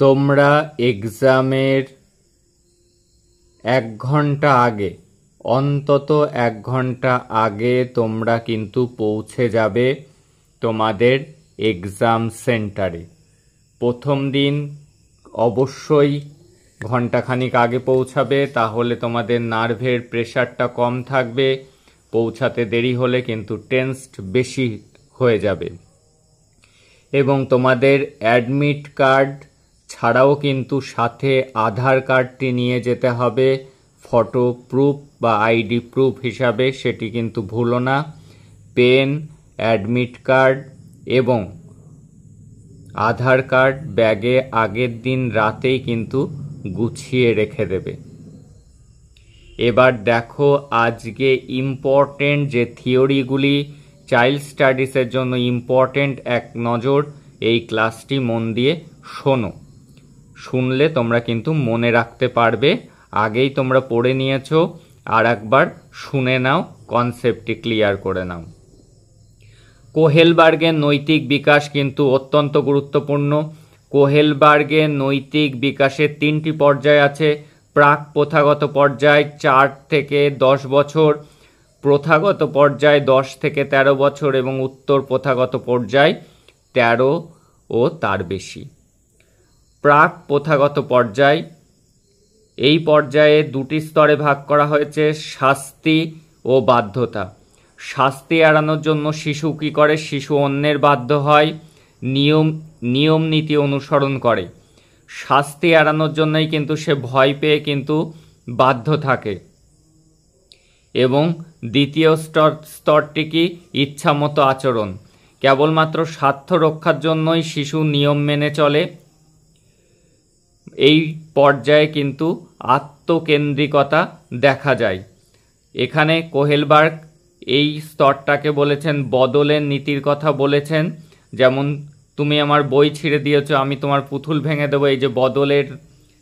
তোমরা এক্সামের 1 ঘন্টা আগে, অন্তত 1 ঘন্টা আগে তোমরা কিন্তু পৌঁছে যাবে তোমাদের এক্সাম সেন্টারে। প্রথম দিন অবশ্যই ঘন্টাখানিক আগে পৌঁছাবে, তাহলে তোমাদের নার্ভের প্রেশারটা কম থাকবে। পৌঁছাতে দেরি হলে কিন্তু টেনসড বেশি হয়ে যাবে। এবং তোমাদের অ্যাডমিট কার্ড ছাড়াও কিন্তু সাথে আধার কার্ডটি নিয়ে যেতে হবে ফটো প্রুফ বা আইডি প্রুফ হিসাবে, সেটি কিন্তু ভুলো না। পেন, অ্যাডমিট কার্ড এবং আধার কার্ড ব্যাগে আগের দিন রাতেই কিন্তু গুছিয়ে রেখে দেবে। এবার দেখো আজকে ইম্পর্টেন্ট যে থিওরিগুলি চাইল্ড স্টাডিজের জন্য ইম্পর্টেন্ট, এক নজর এই ক্লাসটি মন দিয়ে শোনো। শুনলে তোমরা কিন্তু মনে রাখতে পারবে। আগেই তোমরা পড়ে নিয়েছো, আর একবার শুনে নাও, কনসেপ্টটি ক্লিয়ার করে নাও। কোহেলবার্গের নৈতিক বিকাশ কিন্তু অত্যন্ত গুরুত্বপূর্ণ। কোহেলবার্গের নৈতিক বিকাশের 3টি পর্যায় আছে। প্রাক প্রথাগত পর্যায় 4 থেকে 10 বছর, প্রথাগত পর্যায় 10 থেকে 13 বছর এবং উত্তর প্রথাগত পর্যায় 13 ও তার বেশি। প্রাক প্রথাগত পর্যায়, এই পর্যায়ে 2টি স্তরে ভাগ করা হয়েছে, শাস্তি ও বাধ্যতা। শাস্তি এড়ানোর জন্য শিশু কী করে? শিশু অন্যের বাধ্য হয়, নিয়ম নীতি অনুসরণ করে। শাস্তি এড়ানোর জন্যই কিন্তু সে ভয় পেয়ে কিন্তু বাধ্য থাকে। এবং দ্বিতীয় স্তরটি কি? ইচ্ছামতো আচরণ। কেবলমাত্র স্বার্থ রক্ষার জন্যই শিশু নিয়ম মেনে চলে। এই পর্যায়ে কিন্তু আত্মকেন্দ্রিকতা দেখা যায়। এখানে কোহেলবার্গ এই স্তরটাকে বলেছেন বদলের নীতির কথা বলেছেন। যেমন তুমি আমার বই ছিঁড়ে দিয়েছো, আমি তোমার পুতুল ভেঙে দেবো, এই যে বদলের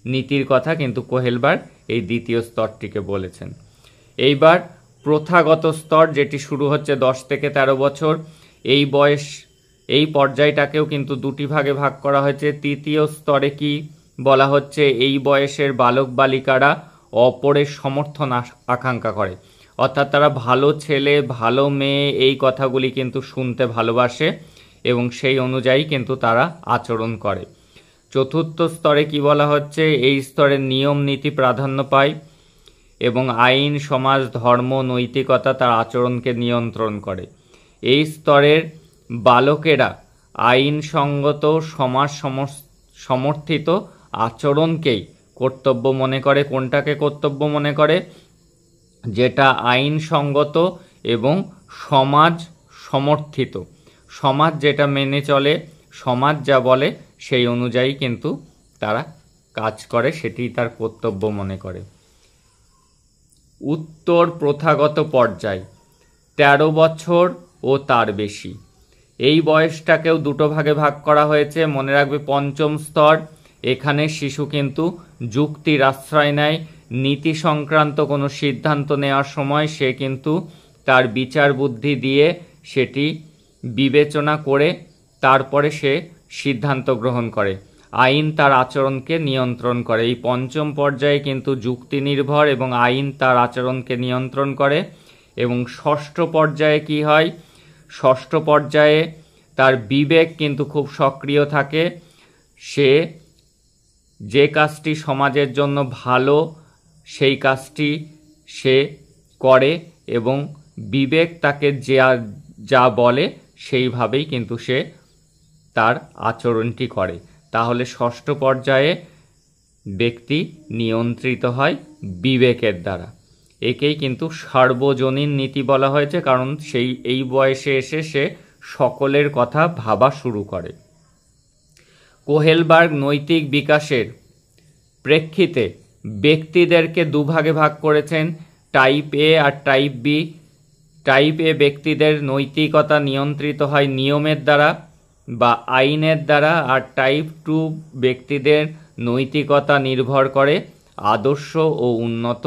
নীতির কথা কিন্তু কোহেলবার্গ এই দ্বিতীয় স্তরটিকে বলেছেন। এইবার প্রথাগত স্তর, যেটি শুরু হচ্ছে 10 থেকে 13 বছর। এই পর্যায়টাকেও কিন্তু 2টি ভাগে ভাগ করা হয়েছে। তৃতীয় স্তরে কি বলা হচ্ছে? এই বয়সের বালক বালিকারা অপরের সমর্থন আকাঙ্ক্ষা করে, অর্থাৎ তারা ভালো ছেলে ভালো মেয়ে এই কথাগুলি কিন্তু শুনতে ভালোবাসে এবং সেই অনুযায়ী কিন্তু তারা আচরণ করে। চতুর্থ স্তরে কি বলা হচ্ছে? এই স্তরে নিয়ম নীতি প্রাধান্য পায় এবং আইন, সমাজ, ধর্ম, নৈতিকতা তার আচরণকে নিয়ন্ত্রণ করে। এই স্তরের বালকেরা আইনসঙ্গত সমাজ সমর্থিত আচরণকেই কর্তব্য মনে করে। কোনটাকে কর্তব্য মনে করে? যেটা আইনসঙ্গত এবং সমাজ সমর্থিত। সমাজ যেটা মেনে চলে, সমাজ যা বলে সেই অনুযায়ী কিন্তু তারা কাজ করে, সেটি তার কর্তব্য মনে করে। উত্তর প্রথাগত পর্যায় 13 বছর ও তার বেশি। এই বয়সটাকেও 2টো ভাগে ভাগ করা হয়েছে, মনে রাখবে। পঞ্চম স্তর, এখানে শিশু কিন্তু যুক্তির আশ্রয় নেয়। নীতি সংক্রান্ত কোনো সিদ্ধান্ত নেওয়ার সময় সে কিন্তু তার বিচার বুদ্ধি দিয়ে সেটি বিবেচনা করে তারপরে সে সিদ্ধান্ত গ্রহণ করে। আইন তার আচরণকে নিয়ন্ত্রণ করে। এই পঞ্চম পর্যায়ে কিন্তু যুক্তি নির্ভর এবং আইন তার আচরণকে নিয়ন্ত্রণ করে। এবং ষষ্ঠ পর্যায়ে কি হয়? ষষ্ঠ পর্যায়ে তার বিবেক কিন্তু খুব সক্রিয় থাকে। সে যে কাজটি সমাজের জন্য ভালো সেই কাজটি সে করে এবং বিবেক তাকে যা বলে সেইভাবেই কিন্তু সে তার আচরণটি করে। তাহলে ষষ্ঠ পর্যায়ে ব্যক্তি নিয়ন্ত্রিত হয় বিবেকের দ্বারা। একেই কিন্তু সার্বজনীন নীতি বলা হয়েছে, কারণ এই বয়সে এসে সে সকলের কথা ভাবা শুরু করে। কোহেলবার্গ নৈতিক বিকাশের প্রেক্ষিতে ব্যক্তিদেরকে 2 ভাগে ভাগ করেছেন, টাইপ এ আর টাইপ বি। টাইপ এ ব্যক্তিদের নৈতিকতা নিয়ন্ত্রিত হয় নিয়মের দ্বারা বা আইনের দ্বারা, আর টাইপ 2 ব্যক্তিদের নৈতিকতা নির্ভর করে আদর্শ ও উন্নত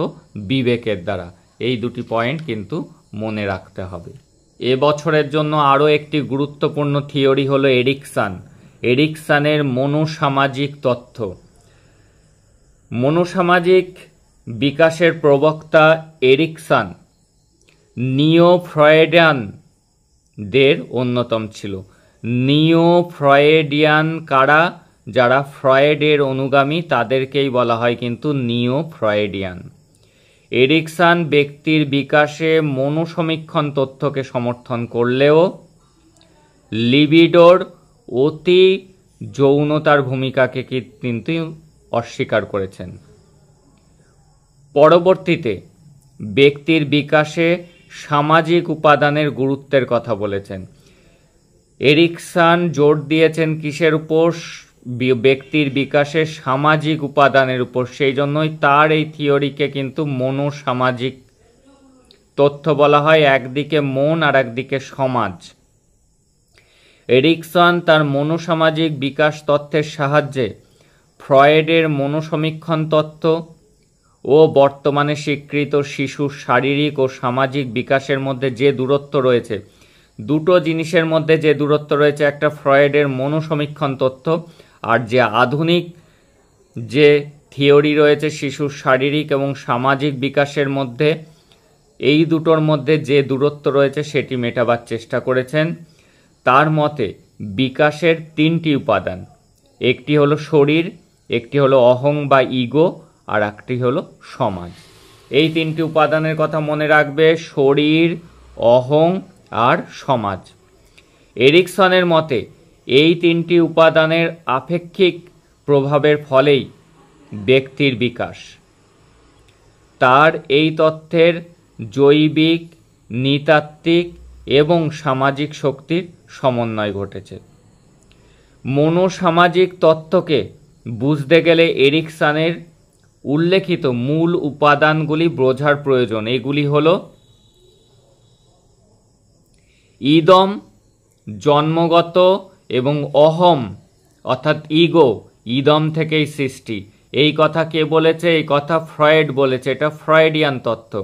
বিবেকের দ্বারা। এই 2টি পয়েন্ট কিন্তু মনে রাখতে হবে। এবছরের জন্য আরও একটি গুরুত্বপূর্ণ থিওরি হলো এরিকসন। এরিকসনের মনোসামাজিক তত্ত্ব। মনোসামাজিক বিকাশের প্রবক্তা এরিকসন নিও ফ্রয়েডিয়ানদের অন্যতম ছিল। নিও ফ্রয়েডিয়ান কারা? যারা ফ্রয়েডের অনুগামী তাদেরকেই বলা হয় কিন্তু নিও ফ্রয়েডিয়ান। এরিকসন ব্যক্তির বিকাশে মনোসমীক্ষণ তথ্যকে সমর্থন করলেও লিবিডোর অতি যৌনতার ভূমিকাকে কিন্তু অস্বীকার করেছেন। পরবর্তীতে ব্যক্তির বিকাশে সামাজিক উপাদানের গুরুত্বের কথা বলেছেন। এরিকসন জোর দিয়েছেন কিসের উপর? ব্যক্তির বিকাশে সামাজিক উপাদানের উপর। সেই জন্যই তার এই থিওরিকে কিন্তু মনোসামাজিক তথ্য বলা হয়। একদিকে মন আর একদিকে সমাজ। এরিকসন তার মনোসামাজিক বিকাশ তত্ত্বের সাহায্যে ফ্রয়েডের মনোসমীক্ষণ তত্ত্ব ও বর্তমানে স্বীকৃত শিশুর শারীরিক ও সামাজিক বিকাশের মধ্যে যে দূরত্ব রয়েছে, দুটো জিনিসের মধ্যে যে দূরত্ব রয়েছে, একটা ফ্রয়েডের মনোসমীক্ষণ তত্ত্ব আর যে আধুনিক যে থিওরি রয়েছে শিশুর শারীরিক এবং সামাজিক বিকাশের মধ্যে, এই দুটোর মধ্যে যে দূরত্ব রয়েছে সেটি মেটাবার চেষ্টা করেছেন। তার মতে বিকাশের তিনটি উপাদান, একটি হলো শরীর, একটি হলো অহং বা ইগো, আর একটি হলো সমাজ। এই তিনটি উপাদানের কথা মনে রাখবে, শরীর, অহং আর সমাজ। এরিকসনের মতে এই তিনটি উপাদানের আপেক্ষিক প্রভাবের ফলেই ব্যক্তির বিকাশ। তার এই তত্ত্বের জৈবিক, নৃতাত্ত্বিক এবং সামাজিক শক্তির সমন্বয় ঘটেছে। মনোসামাজিক তত্ত্বকে বুঝতে গেলে এরিকসনের উল্লেখিত মূল উপাদানগুলি বোঝার প্রয়োজন। এগুলি হল ইদম জন্মগত এবং অহম অর্থাৎ ইগো ইদম থেকেই সৃষ্টি। এই কথা কে বলেছে? এই কথা ফ্রয়েড বলেছে। এটা ফ্রয়েডিয়ান তত্ত্ব।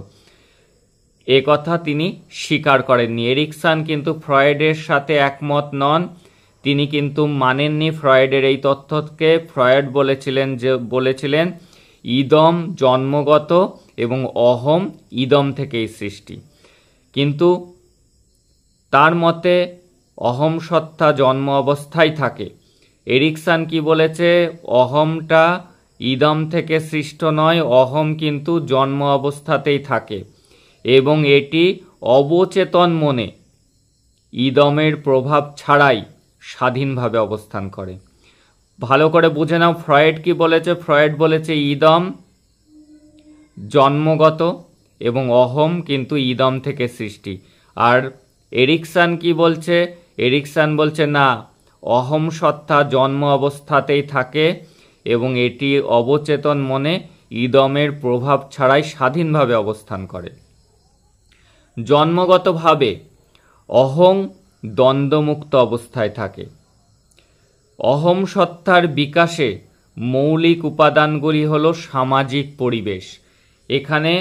এ কথা তিনি স্বীকার করেননি। এরিকসন কিন্তু ফ্রয়েডের সাথে একমত নন। তিনি কিন্তু মানেননি ফ্রয়েডের এই তত্ত্বকে। ফ্রয়েড বলেছিলেন ইদম জন্মগত এবং অহম ইদম থেকেই সৃষ্টি। কিন্তু তার মতে অহম সত্তা জন্ম অবস্থায় থাকে। এরিকসন কি বলেছে? অহমটা ইদম থেকে সৃষ্ট নয়, অহম কিন্তু জন্ম অবস্থাতেই থাকে এবং এটি অবচেতন মনে ইদমের প্রভাব ছাড়াই স্বাধীনভাবে অবস্থান করে। ভালো করে বুঝে নাও ফ্রয়েড কি বলেছে। ফ্রয়েড বলেছে ইদম জন্মগত এবং অহম কিন্তু ইদম থেকে সৃষ্টি। আর এরিকসন কি বলছে? এরিকসন বলছে না, অহম সত্তা জন্ম অবস্থাতেই থাকে এবং এটি অবচেতন মনে ইদমের প্রভাব ছাড়াই স্বাধীনভাবে অবস্থান করে। জন্মগতভাবে অহং দ্বন্দ্বমুক্ত অবস্থায় থাকে। অহম সত্তার বিকাশে মৌলিক উপাদানগুলি হল সামাজিক পরিবেশ। এখানে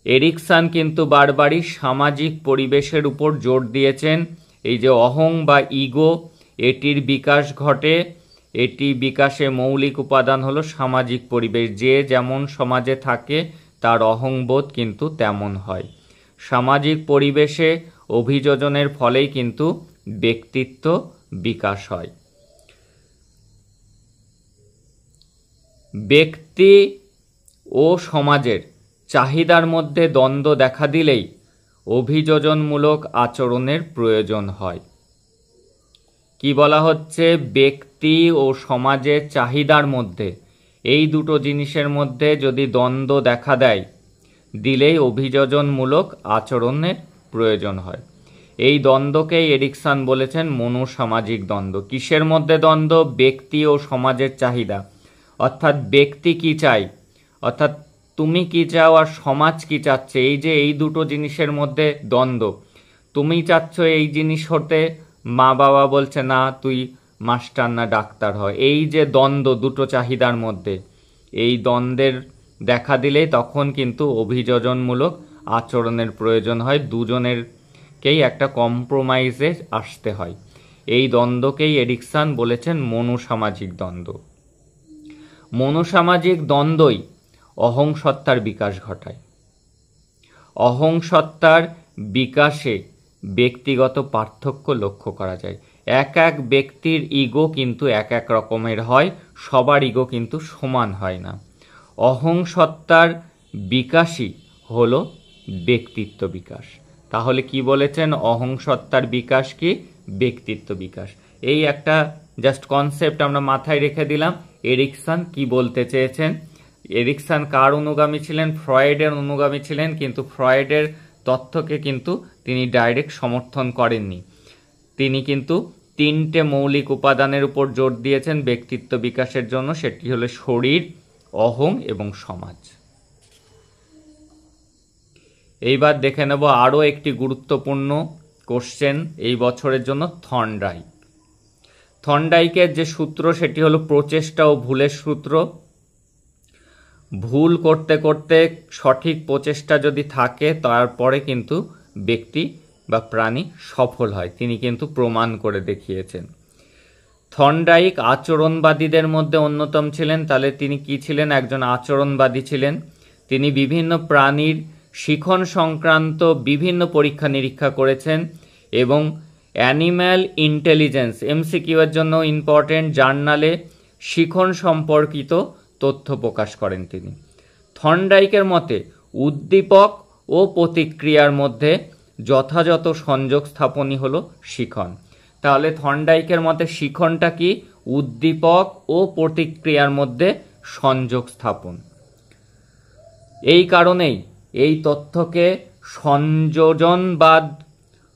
এরিকসন কিন্তু বারবারই সামাজিক পরিবেশের উপর জোর দিয়েছেন। এই যে অহং বা ইগো, এটির বিকাশ ঘটে, এটি বিকাশে মৌলিক উপাদান হলো সামাজিক পরিবেশ। যে যেমন সমাজে থাকে তার অহংবোধ কিন্তু তেমন হয়। সামাজিক পরিবেশে অভিযোজনের ফলেই কিন্তু ব্যক্তিত্ব বিকাশ হয়। ব্যক্তি ও সমাজের চাহিদার মধ্যে দ্বন্দ্ব দেখা দিলেই অভিযোজনমূলক আচরণের প্রয়োজন হয়। কি বলা হচ্ছে? ব্যক্তি ও সমাজের চাহিদার মধ্যে, এই দুটো জিনিসের মধ্যে যদি দ্বন্দ্ব দেখা দেয় দিলেই অভিযোজনমূলক আচরণের প্রয়োজন হয়। এই দ্বন্দ্বকেই এরিকসন বলেছেন মনোসামাজিক দ্বন্দ্ব। কিসের মধ্যে দ্বন্দ্ব? ব্যক্তি ও সমাজের চাহিদা, অর্থাৎ ব্যক্তি কি চাই, অর্থাৎ তুমি কি চাও আর সমাজ কি চাচ্ছে, এই যে এই দুটো জিনিসের মধ্যে দ্বন্দ্ব। তুমি চাচ্ছ এই জিনিস হতে, মা বাবা বলছে না তুই মাস্টার না ডাক্তার হয়। এই যে দ্বন্দ্ব দুটো চাহিদার মধ্যে, এই দ্বন্দ্বের দেখা দিলে তখন কিন্তু অভিযোজনমূলক আচরণের প্রয়োজন হয়। দুজনেরকেই একটা কম্প্রোমাইজে আসতে হয়। এই দ্বন্দ্বকেই এরিকসন বলেছেন মনোসামাজিক দ্বন্দ্ব। মনোসামাজিক দ্বন্দ্বই অহংসত্তার বিকাশ ঘটায়। অহংসত্তার বিকাশে ব্যক্তিগত পার্থক্য লক্ষ্য করা যায়। এক এক ব্যক্তির ইগো কিন্তু এক এক রকমের হয়, সবার ইগো কিন্তু সমান হয় না। অহংসত্তার বিকাশই হলো ব্যক্তিত্ব বিকাশ। তাহলে কি বলেছেন? অহংসত্তার বিকাশ কি? ব্যক্তিত্ব বিকাশ। এই একটা জাস্ট কনসেপ্ট আমরা মাথায় রেখে দিলাম। এরিকসন কি বলতে চেয়েছেন? এরিকসন কার অনুগামী ছিলেন? ফ্রয়েডের অনুগামী ছিলেন, কিন্তু ফ্রয়েডের তথ্যকে কিন্তু তিনি ডাইরেক্ট সমর্থন করেননি। তিনি কিন্তু 3টে মৌলিক উপাদানের উপর জোর দিয়েছেন ব্যক্তিত্ব বিকাশের জন্য, সেটি হলো শরীর, অহং এবং সমাজ। এইবার দেখে নেব আরও একটি গুরুত্বপূর্ণ কোশ্চেন এই বছরের জন্য, থর্নডাইক। থর্নডাইকের যে সূত্র সেটি হলো প্রচেষ্টা ও ভুলের সূত্র। ভুল করতে করতে সঠিক প্রচেষ্টা যদি থাকে তারপরে কিন্তু ব্যক্তি বা প্রাণী সফল হয়, তিনি কিন্তু প্রমাণ করে দেখিয়েছেন। থর্নডাইক আচরণবাদীদের মধ্যে অন্যতম ছিলেন। তাহলে তিনি কি ছিলেন? একজন আচরণবাদী ছিলেন। তিনি বিভিন্ন প্রাণীর শিখন সংক্রান্ত বিভিন্ন পরীক্ষা নিরীক্ষা করেছেন এবং অ্যানিম্যাল ইন্টেলিজেন্স এমসিকিউ এর জন্য ইম্পর্টেন্ট জার্নালে শিখন সম্পর্কিত তথ্য প্রকাশ করেন তিনি। থর্নডাইকের মতে উদ্দীপক ও প্রতিক্রিয়ার মধ্যে যথাযথ সংযোগ স্থাপনই হলো শিখন। তাহলে থর্নডাইকের মতে শিখনটা কি? উদ্দীপক ও প্রতিক্রিয়ার মধ্যে সংযোগ স্থাপন। এই কারণেই এই তথ্যকে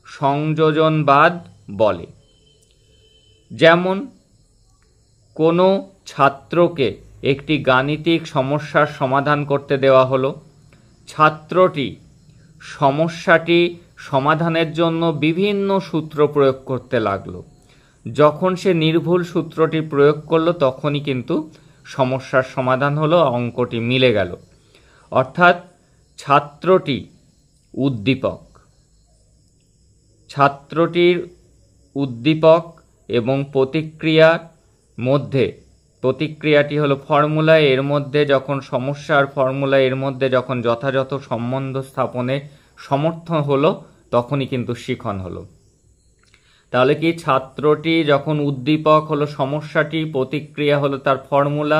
সংযোজনবাদ বলে। যেমন কোনো ছাত্রকে একটি গাণিতিক সমস্যার সমাধান করতে দেওয়া হলো, ছাত্রটি সমস্যাটি সমাধানের জন্য বিভিন্ন সূত্র প্রয়োগ করতে লাগলো। যখন সে নির্ভুল সূত্রটি প্রয়োগ করলো তখনই কিন্তু সমস্যার সমাধান হলো, অঙ্কটি মিলে গেল। অর্থাৎ ছাত্রটি উদ্দীপক, ছাত্রটির উদ্দীপক এবং প্রতিক্রিয়ার মধ্যে, প্রতিক্রিয়াটি হলো ফর্মুলা, এর মধ্যে যখন সমস্যা আর ফর্মুলা এর মধ্যে যখন যথাযথ সম্বন্ধ স্থাপনে সমর্থন হলো তখনই কিন্তু শিখন হলো। তাহলে কি ছাত্রটি যখন উদ্দীপক হলো সমস্যাটি, প্রতিক্রিয়া হলো তার ফর্মুলা,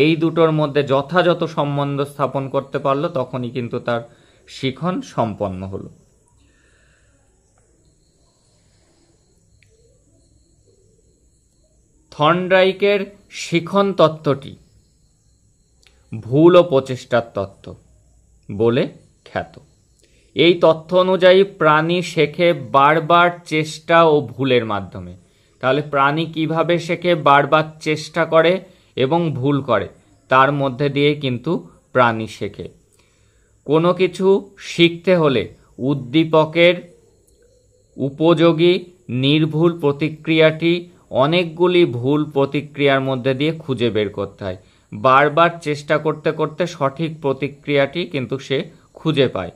এই দুটোর মধ্যে যথাযথ সম্বন্ধ স্থাপন করতে পারলো তখনই কিন্তু তার শিখন সম্পন্ন হলো। থর্নডাইকের শিখন তত্ত্বটি ভুল ও প্রচেষ্টার তত্ত্ব বলে খ্যাত। এই তথ্য অনুযায়ী প্রাণী শেখে বারবার চেষ্টা ও ভুলের মাধ্যমে। তাহলে প্রাণী কিভাবে শেখে? বারবার চেষ্টা করে এবং ভুল করে, তার মধ্যে দিয়ে কিন্তু প্রাণী শেখে। কোনো কিছু শিখতে হলে উদ্দীপকের উপযোগী নির্ভুল প্রতিক্রিয়াটি অনেকগুলি ভুল প্রতিক্রিয়ার মধ্যে দিয়ে খুঁজে বের করতে হয়। বারবার চেষ্টা করতে করতে সঠিক প্রতিক্রিয়াটি কিন্তু সে খুঁজে পায়।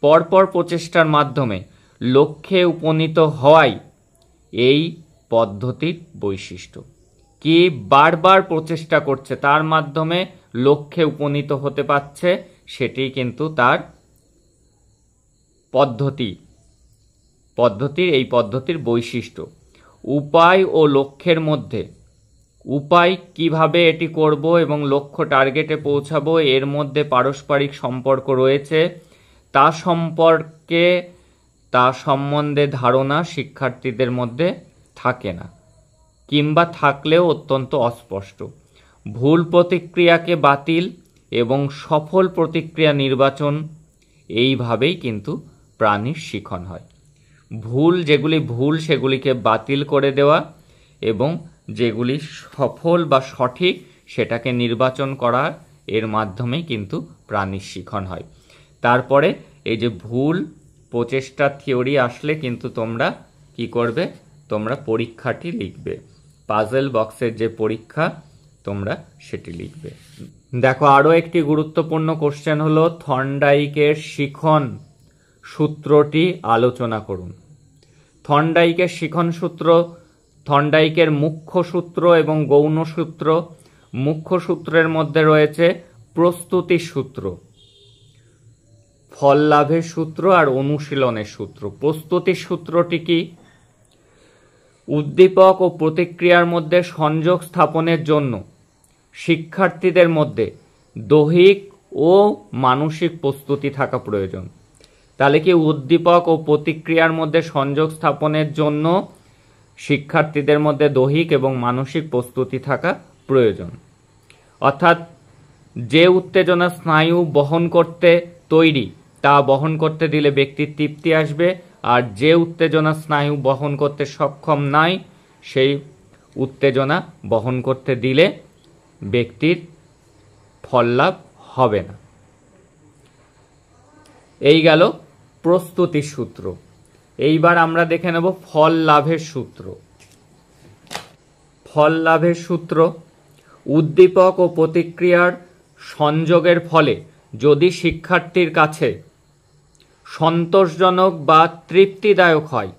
পরপর প্রচেষ্টার মাধ্যমে লক্ষ্যে উপনীত হওয়াই এই পদ্ধতির বৈশিষ্ট্য। কি? বারবার প্রচেষ্টা করছে, তার মাধ্যমে লক্ষ্যে উপনীত হতে পারছে, সেটি কিন্তু তার এই পদ্ধতির বৈশিষ্ট্য। উপায় ও লক্ষ্যের মধ্যে, উপায় কিভাবে এটি করব এবং লক্ষ্য টার্গেটে পৌঁছাবো, এর মধ্যে পারস্পরিক সম্পর্ক রয়েছে, তা সম্বন্ধে ধারণা শিক্ষার্থীদের মধ্যে থাকে না, কিংবা থাকলেও অত্যন্ত অস্পষ্ট। ভুল প্রতিক্রিয়াকে বাতিল এবং সফল প্রতিক্রিয়া নির্বাচন, এইভাবেই কিন্তু প্রাণীর শিখন হয়। যেগুলি ভুল সেগুলিকে বাতিল করে দেওয়া এবং যেগুলি সফল বা সঠিক সেটাকে নির্বাচন করার এর মাধ্যমেই কিন্তু প্রাণীর শিখন হয়। তারপরে এই যে ভুল প্রচেষ্টা থিওরি আসলে কিন্তু তোমরা কি করবে? তোমরা পরীক্ষাটি লিখবে, পাজল বক্সের যে পরীক্ষা তোমরা সেটি লিখবে। দেখো আরও একটি গুরুত্বপূর্ণ কোশ্চেন হলো থর্নডাইকের শিখন সূত্রটি আলোচনা করুন। থর্নডাইকের শিখন সূত্র থর্নডাইকের মুখ্য সূত্র এবং গৌণ সূত্র। মুখ্য সূত্রের মধ্যে রয়েছে প্রস্তুতির সূত্র, ফল লাভের সূত্র আর অনুশীলনের সূত্র। প্রস্তুতির সূত্রটি কি? উদ্দীপক ও প্রতিক্রিয়ার মধ্যে সংযোগ স্থাপনের জন্য শিক্ষার্থীদের মধ্যে দৈহিক ও মানসিক প্রস্তুতি থাকা প্রয়োজন। তাহলে কি উদ্দীপক ও প্রতিক্রিয়ার মধ্যে সংযোগ স্থাপনের জন্য শিক্ষার্থীদের মধ্যে দৈহিক এবং মানসিক প্রস্তুতি থাকা প্রয়োজন। অর্থাৎ যে উত্তেজনা স্নায়ু বহন করতে তৈরি তা বহন করতে দিলে ব্যক্তির তৃপ্তি আসবে, আর যে উত্তেজনা স্নায়ু বহন করতে সক্ষম নয় সেই উত্তেজনা বহন করতে দিলে ব্যক্তির ফল লাভ হবে না। এই গেল প্রস্তুতির সূত্র। এইবার আমরা দেখে নেব ফল লাভের সূত্র। ফল লাভের সূত্র: উদ্দীপক ও প্রতিক্রিয়ার সংযোগের ফলে যদি শিক্ষার্থীর কাছে সন্তোষজনক বা তৃপ্তিদায়ক হয়,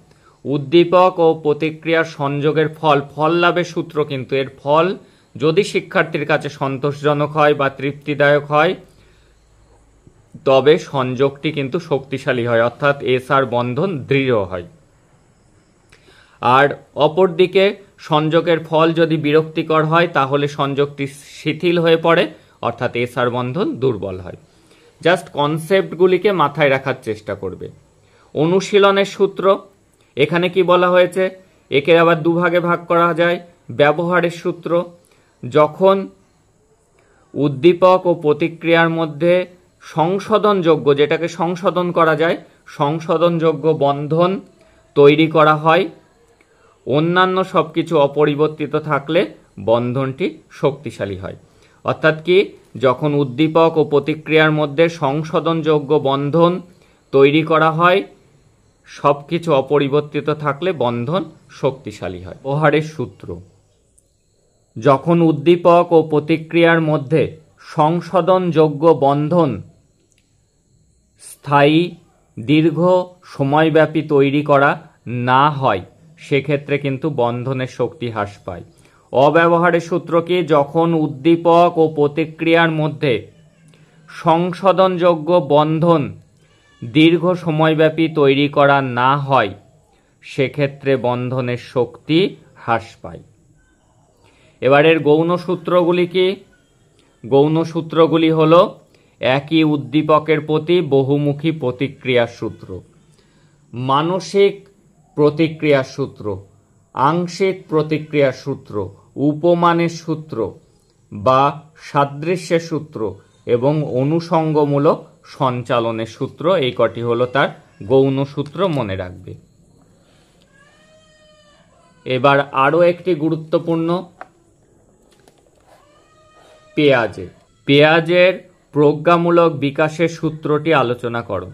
উদ্দীপক ও প্রতিক্রিয়ার সংযোগের ফল, ফল লাভের সূত্র কিন্তু এর ফল যদি শিক্ষার্থীর কাছে সন্তোষজনক হয় বা তৃপ্তিদায়ক হয় তবে সংযোগটি কিন্তু শক্তিশালী হয়, অর্থাৎ এসআর বন্ধন দৃঢ় হয়। আর অপরদিকে সংযোগের ফল যদি বিরক্তিকর হয় তাহলে সংযোগটি শিথিল হয়ে পড়ে, অর্থাৎ এসআর বন্ধন দুর্বল হয়। জাস্ট কনসেপ্টগুলিকে মাথায় রাখার চেষ্টা করবে। অনুশীলনের সূত্র, এখানে কি বলা হয়েছে? একে আবার দুভাগে ভাগ করা যায়। ব্যবহারের সূত্র: যখন উদ্দীপক ও প্রতিক্রিয়ার মধ্যে সংশোধনযোগ্য, যেটাকে সংশোধন করা যায়, সংশোধনযোগ্য বন্ধন তৈরি করা হয়, অন্যান্য সব কিছু অপরিবর্তিত থাকলে বন্ধনটি শক্তিশালী হয়। অর্থাৎ কি, যখন উদ্দীপক ও প্রতিক্রিয়ার মধ্যে সংশোধনযোগ্য বন্ধন তৈরি করা হয়, সব কিছু অপরিবর্তিত থাকলে বন্ধন শক্তিশালী হয়। ব্যবহারের সূত্র: যখন উদ্দীপক ও প্রতিক্রিয়ার মধ্যে সংশোধনযোগ্য বন্ধন স্থায়ী দীর্ঘ সময়ব্যাপী তৈরি করা না হয় সেক্ষেত্রে কিন্তু বন্ধনের শক্তি হ্রাস পায়। অব্যবহারের সূত্র কি? যখন উদ্দীপক ও প্রতিক্রিয়ার মধ্যে সংশোধনযোগ্য বন্ধন দীর্ঘ সময়ব্যাপী তৈরি করা না হয় সেক্ষেত্রে বন্ধনের শক্তি হ্রাস পায়। এবারের গৌণ সূত্রগুলি কি? গৌণ সূত্রগুলি হলো একই উদ্দীপকের প্রতি বহুমুখী প্রতিক্রিয়ার সূত্র, মানসিক প্রতিক্রিয়ার সূত্র, আংশিক প্রতিক্রিয়ার সূত্র, উপমানের সূত্র বা সাদৃশ্যের সূত্র এবং অনুষঙ্গমূলক সঞ্চালনের সূত্র। এই কটি হলো তার গৌণ সূত্র, মনে রাখবে। এবার আরও একটি গুরুত্বপূর্ণ, পেঁয়াজের প্রজ্ঞামূলক বিকাশের সূত্রটি আলোচনা করো।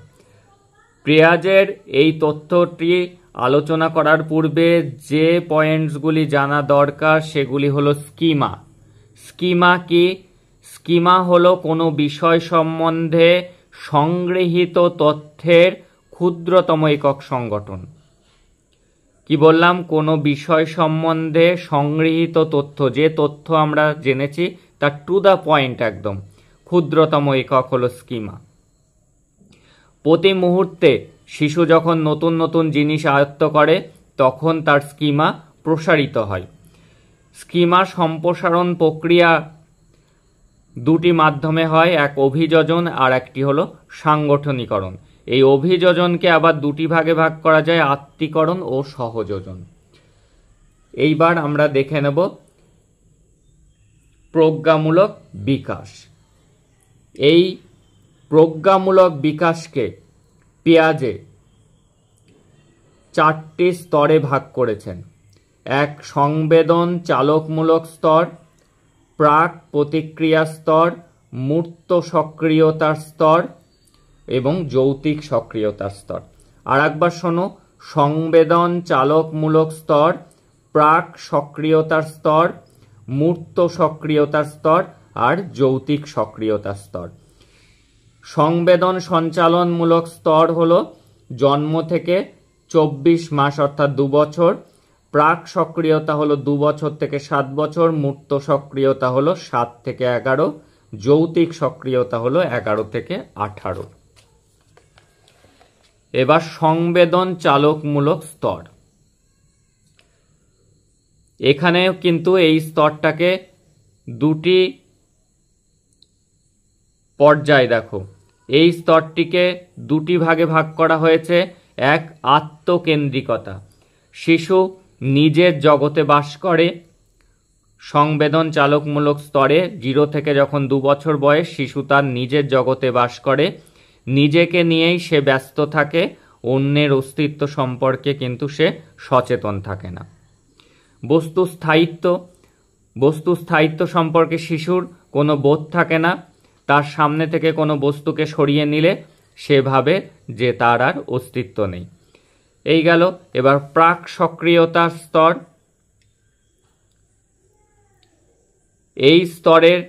পেঁয়াজের এই তথ্যটি আলোচনা করার পূর্বে যে পয়েন্টসগুলি জানা দরকার সেগুলি হলো স্কিমা। স্কিমা কি? স্কিমা হলো কোনো বিষয় সম্বন্ধে সংগৃহীত তথ্যের ক্ষুদ্রতম একক সংগঠন। কি বললাম? কোনো বিষয় সম্বন্ধে সংগৃহীত তথ্য, যে তথ্য আমরা জেনেছি তার টু দ্য পয়েন্ট একদম ক্ষুদ্রতম একক হলো স্কিমা। প্রতি মুহূর্তে শিশু যখন নতুন নতুন জিনিস আয়ত্ত করে তখন তার স্কিমা প্রসারিত হয়। স্কিমা সম্প্রসারণ প্রক্রিয়া দুটি মাধ্যমে হয়, এক অভিযোজন আর একটি হলো সাংগঠনিকরণ। এই অভিযোজনকে আবার দুটি ভাগে ভাগ করা যায়, আত্তীকরণ ও সহযোজন। এইবার আমরা দেখে নেব প্রজ্ঞামূলক বিকাশ। এই প্রজ্ঞামূলক বিকাশকে পিয়াজে 4টি স্তরে ভাগ করেছেন। এক, সংবেদন চালকমূলক স্তর, প্রাক প্রতিক্রিয়া স্তর, মূর্ত সক্রিয়তার স্তর এবং যৌতিক সক্রিয়তার স্তর। আর একবার শোনো, সংবেদন চালকমূলক স্তর, প্রাক সক্রিয়তার স্তর, মূর্ত সক্রিয়তার স্তর আর যৌতিক সক্রিয়তার স্তর। সংবেদন সঞ্চালনমূলক স্তর হলো জন্ম থেকে 24 মাস অর্থাৎ 2 বছর, প্রাক সক্রিয়তা হলো 2 বছর থেকে 7 বছর, মূর্ত সক্রিয়তা হলো 7 থেকে 11, যৌতিক সক্রিয়তা হলো 11 থেকে 18। এবার সংবেদন চালকমূলক স্তর। এখানে কিন্তু এই স্তরটাকে দুটি পর্যায় দেখো, এই স্তরটিকে দুটি ভাগে ভাগ করা হয়েছে। এক, আত্মকেন্দ্রিকতা, শিশু নিজের জগতে বাস করে। সংবেদন চালকমূলক স্তরে 0 থেকে যখন 2 বছর বয়স, শিশু তার নিজের জগতে বাস করে, নিজেকে নিয়েই সে ব্যস্ত থাকে, অন্যের অস্তিত্ব সম্পর্কে কিন্তু সে সচেতন থাকে না। বস্তু স্থায়িত্ব সম্পর্কে শিশুর কোনো বোধ থাকে না। তার সামনে থেকে কোনো বস্তুকে সরিয়ে নিলে সে ভাবে যে তার আর অস্তিত্ব নেই। এই গেল। এবার প্রাক সক্রিয়তার স্তর। এই স্তরের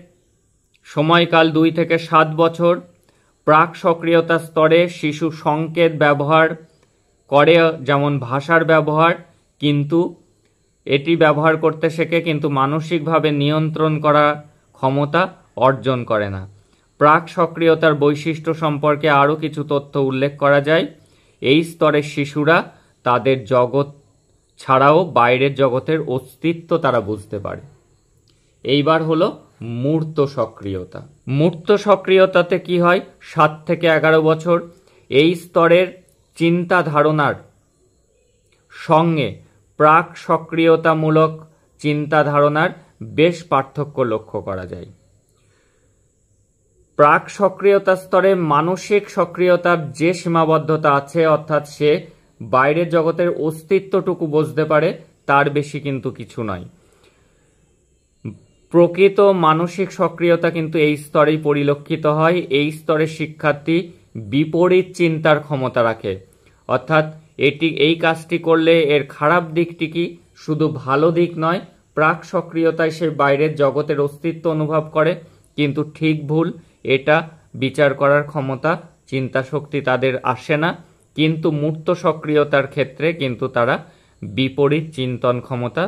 সময়কাল 2 থেকে 7 বছর। প্রাক সক্রিয়তা স্তরে শিশু সংকেত ব্যবহার করে, যেমন ভাষার ব্যবহার, কিন্তু এটি ব্যবহার করতে শেখে, কিন্তু মানসিকভাবে নিয়ন্ত্রণ করার ক্ষমতা অর্জন করে না। প্রাক সক্রিয়তার বৈশিষ্ট্য সম্পর্কে আরও কিছু তথ্য উল্লেখ করা যায়। এই স্তরের শিশুরা তাদের জগৎ ছাড়াও বাইরের জগতের অস্তিত্ব তারা বুঝতে পারে। এইবার হলো মূর্ত সক্রিয়তা। মূর্ত সক্রিয়তাতে কি হয়? 7 থেকে 11 বছর। এই স্তরের চিন্তা ধারণার সঙ্গে প্রাক সক্রিয়তামূলক চিন্তা ধারণার বেশ পার্থক্য লক্ষ্য করা যায়। প্রাক সক্রিয়তা স্তরে মানসিক সক্রিয়তার যে সীমাবদ্ধতা আছে, অর্থাৎ সে বাইরের জগতের অস্তিত্বটুকু বুঝতে পারে, তার বেশি কিন্তু কিছু নয়। প্রকৃত মানসিক সক্রিয়তা কিন্তু এই স্তরেই পরিলক্ষিত হয়। এই স্তরের শিক্ষার্থী বিপরীত চিন্তার ক্ষমতা রাখে, অর্থাৎ এই কাজটি করলে এর খারাপ দিকটি কি, শুধু ভালো দিক নয়, প্রাক সক্রিয়তায় সে বাইরের জগতের অস্তিত্ব অনুভব করে, কিন্তু ঠিক ভুল এটা বিচার করার ক্ষমতা, চিন্তা শক্তি তাদের আসে না। কিন্তু মূর্ত সক্রিয়তার ক্ষেত্রে কিন্তু তারা বিপরীত চিন্তন ক্ষমতা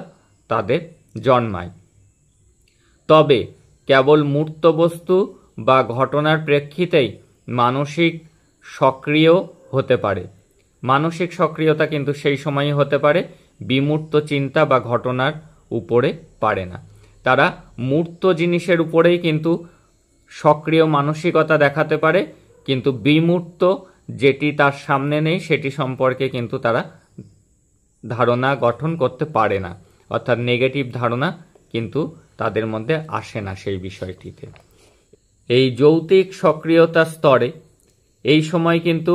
তাদের জন্মায়। তবে কেবল মূর্ত বস্তু বা ঘটনার প্রেক্ষিতেই মানসিক সক্রিয় হতে পারে। মানসিক সক্রিয়তা কিন্তু সেই সময়ই হতে পারে, বিমূর্ত চিন্তা বা ঘটনার উপরে পারে না। তারা মূর্ত জিনিসের উপরেই কিন্তু সক্রিয় মানসিকতা দেখাতে পারে, কিন্তু বিমূর্ত যেটি তার সামনে নেই সেটি সম্পর্কে কিন্তু তারা ধারণা গঠন করতে পারে না, অর্থাৎ নেগেটিভ ধারণা কিন্তু তাদের মধ্যে আসে না সেই বিষয়টিতে। এই যৌতিক সক্রিয়তা স্তরে এই সময় কিন্তু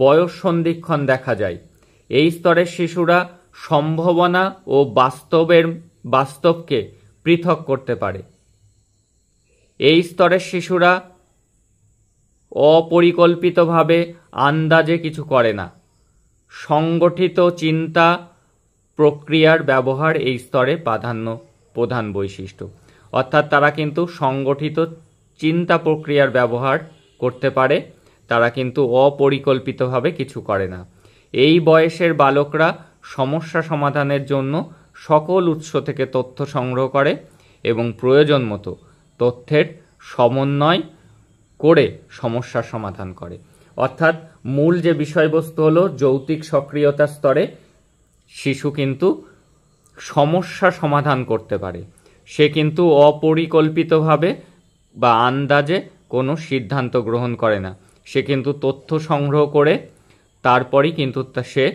বয়স সন্ধিক্ষণ দেখা যায়। এই স্তরের শিশুরা সম্ভাবনা ও বাস্তবকে পৃথক করতে পারে। এই স্তরের শিশুরা অপরিকল্পিতভাবে আন্দাজে কিছু করে না। সংগঠিত চিন্তা প্রক্রিয়ার ব্যবহার এই স্তরে প্রধান বৈশিষ্ট্য, অর্থাৎ তারা কিন্তু সংগঠিত চিন্তা প্রক্রিয়ার ব্যবহার করতে পারে, তারা কিন্তু অপরিকল্পিতভাবে কিছু করে না। এই বয়সের বালকরা সমস্যা সমাধানের জন্য সকল উৎস থেকে তথ্য সংগ্রহ করে এবং প্রয়োজন মতো তথ্যের সমন্বয় করে সমস্যার সমাধান করে। অর্থাৎ মূল যে বিষয়বস্তু হলো, যৌতিক সক্রিয়তা স্তরে শিশু কিন্তু সমস্যা সমাধান করতে পারে। সে কিন্তু অপরিকল্পিতভাবে বা আন্দাজে কোনো সিদ্ধান্ত গ্রহণ করে না, সে কিন্তু তথ্য সংগ্রহ করে তারপরই কিন্তু সে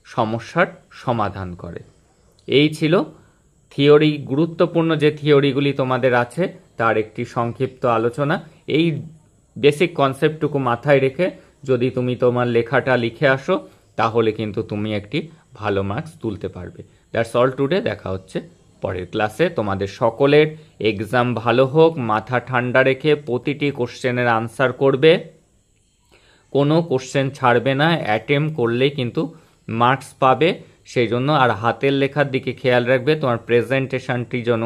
সমস্যার সমাধান করে। এই ছিল থিওরি, গুরুত্বপূর্ণ যে থিওরিগুলি তোমাদের আছে তার একটি সংক্ষিপ্ত আলোচনা। এই বেসিক কনসেপ্টটুকু মাথায় রেখে যদি তুমি তোমার লেখাটা লিখে আসো, তাহলে কিন্তু তুমি একটি ভালো মার্কস তুলতে পারবে। That's all today. দেখা হচ্ছে পরের ক্লাসে। তোমাদের সকলের এক্সাম ভালো হোক, মাথা ঠান্ডা রেখে প্রতিটি কোশ্চেনের আনসার করবে, কোনো কোশ্চেন ছাড়বে না, অ্যাটেম্প করলেই কিন্তু মার্কস পাবে। সেই জন্য আর হাতের লেখার দিকে খেয়াল রাখবে, তোমার প্রেজেন্টেশনটি যেন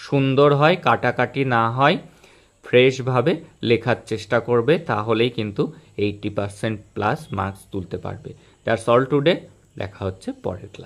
সুন্দর হয়, কাটাকাটি না হয়, ফ্রেশভাবে লেখার চেষ্টা করবে, তাহলেই কিন্তু 80% প্লাস মার্কস তুলতে পারবে। That's all today. দেখা হচ্ছে পরের ক্লাস।